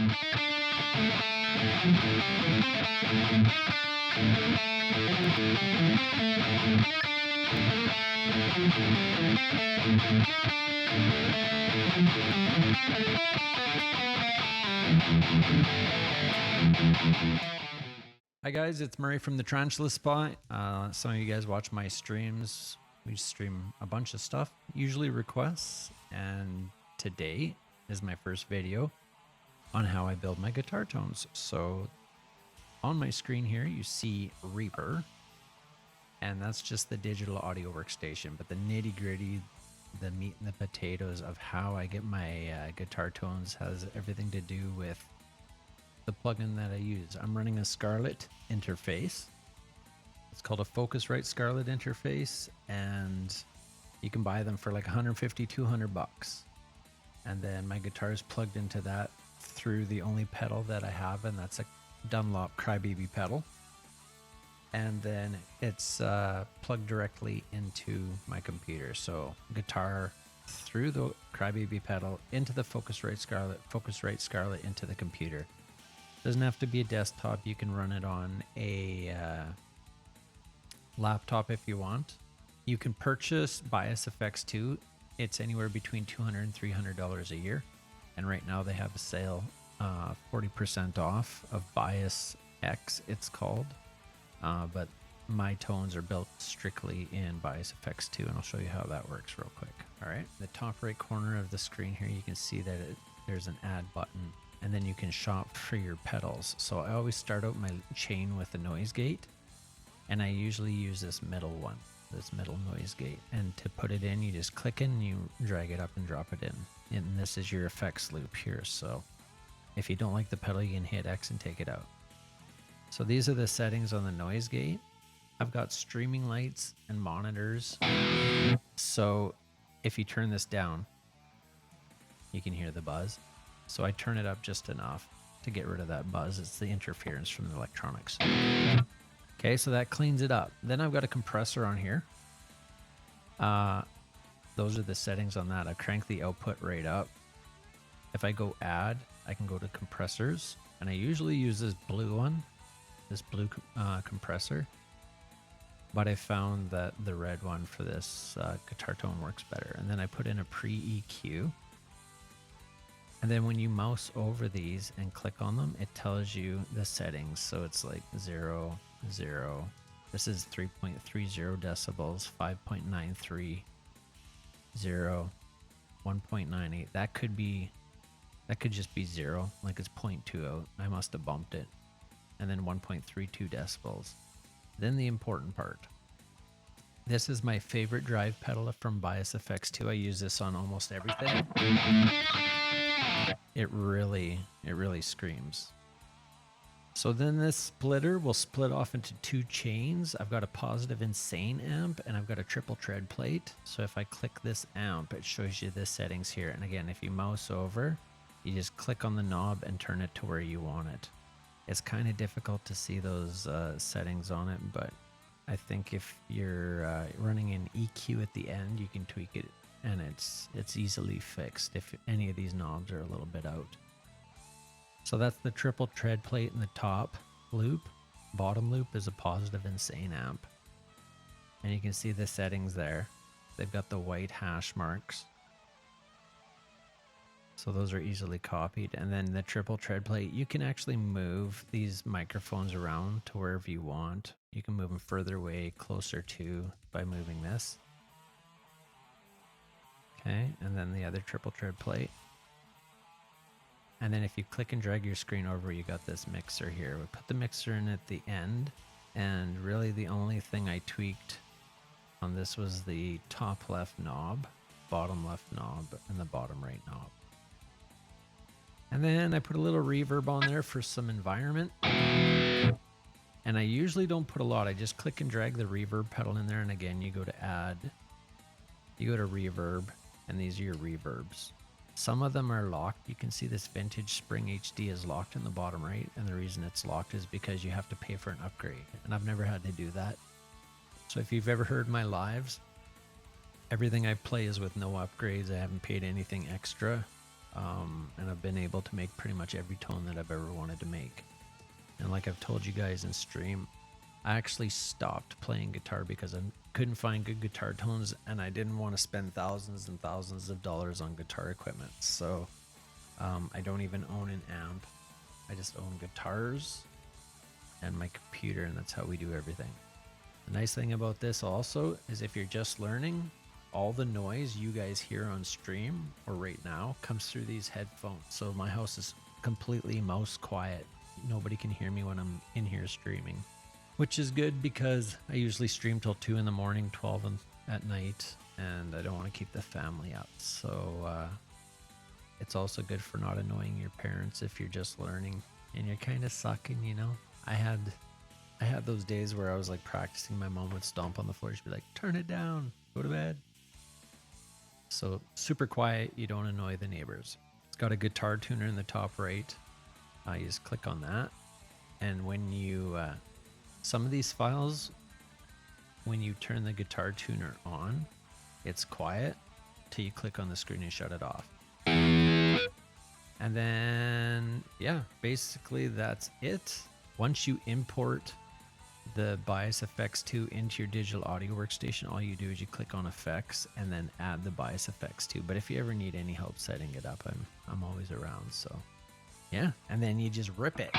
Hi guys, it's Murray from the Tarantula Spot. Some of you guys watch my streams. We stream a bunch of stuff, usually requests, and today is my first video on how I build my guitar tones. So on my screen here you see Reaper, and that's just the digital audio workstation, but the nitty gritty, the meat and the potatoes of how I get my guitar tones has everything to do with the plugin that I use. I'm running a Scarlett interface. It's called a Focusrite Scarlett interface, and you can buy them for like 150, 200 bucks. And then my guitar is plugged into that through the only pedal that I have, and that's a Dunlop Crybaby pedal. And then it's plugged directly into my computer. So guitar through the Crybaby pedal into the Focusrite Scarlett into the computer. Doesn't have to be a desktop. You can run it on a laptop if you want. You can purchase Bias FX 2. It's anywhere between $200 and $300 a year. And right now they have a sale, 40% off of Bias X, it's called. But my tones are built strictly in Bias FX 2, and I'll show you how that works real quick. All right, the top right corner of the screen here, you can see that there's an add button. And then you can shop for your pedals. So I always start out my chain with a noise gate, and I usually use this middle one, this middle noise gate. And to put it in, you just click in, you drag it up and drop it in. And this is your effects loop here. So if you don't like the pedal, you can hit X and take it out. So these are the settings on the noise gate. I've got streaming lights and monitors. So if you turn this down, you can hear the buzz. So I turn it up just enough to get rid of that buzz. It's the interference from the electronics. Okay, so that cleans it up. Then I've got a compressor on here. Those are the settings on that. I crank the output right up. If I go add, I can go to compressors, and I usually use this blue one, this blue compressor. But I found that the red one for this guitar tone works better. And then I put in a pre-EQ. And then when you mouse over these and click on them, it tells you the settings. So it's like 0, 0. This is 3.30 decibels, 5.93, 0, 1.98. That could just be 0, like it's 0.20. I must have bumped it. And then 1.32 decibels. Then the important part. This is my favorite drive pedal from Bias FX 2. I use this on almost everything. It really screams. So then this splitter will split off into two chains. I've got a positive insane amp, and I've got a triple tread plate. So if I click this amp, it shows you the settings here. And again, if you mouse over, you just click on the knob and turn it to where you want it. It's kind of difficult to see those settings on it, but I think if you're running an EQ at the end, you can tweak it, and it's easily fixed if any of these knobs are a little bit out. So that's the triple tread plate in the top loop. Bottom loop is a positive insane amp. And you can see the settings there. They've got the white hash marks. So those are easily copied. And then the triple tread plate, you can actually move these microphones around to wherever you want. You can move them further away, closer to, by moving this. Okay, and then the other triple tread plate. And then if you click and drag your screen over, you got this mixer here. We put the mixer in at the end, and really the only thing I tweaked on this was the top left knob, bottom left knob, and the bottom right knob. And then I put a little reverb on there for some environment. And I usually don't put a lot. I just click and drag the reverb pedal in there, and again, you go to add, you go to reverb, and these are your reverbs. Some of them are locked. You can see this Vintage Spring HD is locked in the bottom right, and the reason it's locked is because you have to pay for an upgrade, and I've never had to do that. So if you've ever heard my lives, everything I play is with no upgrades. I haven't paid anything extra. And I've been able to make pretty much every tone that I've ever wanted to make. And like I've told you guys in stream, I actually stopped playing guitar because I couldn't find good guitar tones, and I didn't want to spend thousands and thousands of dollars on guitar equipment. So I don't even own an amp. I just own guitars and my computer, and that's how we do everything. The nice thing about this also is if you're just learning, all the noise you guys hear on stream or right now comes through these headphones. So my house is completely mouse quiet. Nobody can hear me when I'm in here streaming, which is good because I usually stream till 2 in the morning, 12 at night, and I don't want to keep the family up. So it's also good for not annoying your parents if you're just learning and you're kind of sucking, you know. I had those days where I was like practicing, my mom would stomp on the floor. She'd be like, turn it down, go to bed. So super quiet, you don't annoy the neighbors. It's got a guitar tuner in the top right. You just click on that. And when you, some of these files, when you turn the guitar tuner on, it's quiet till you click on the screen and shut it off. And then, yeah, basically that's it. Once you import the Bias FX 2 into your digital audio workstation, all you do is you click on effects and then add the Bias FX 2. But if you ever need any help setting it up, I'm always around. So yeah, and then you just rip it.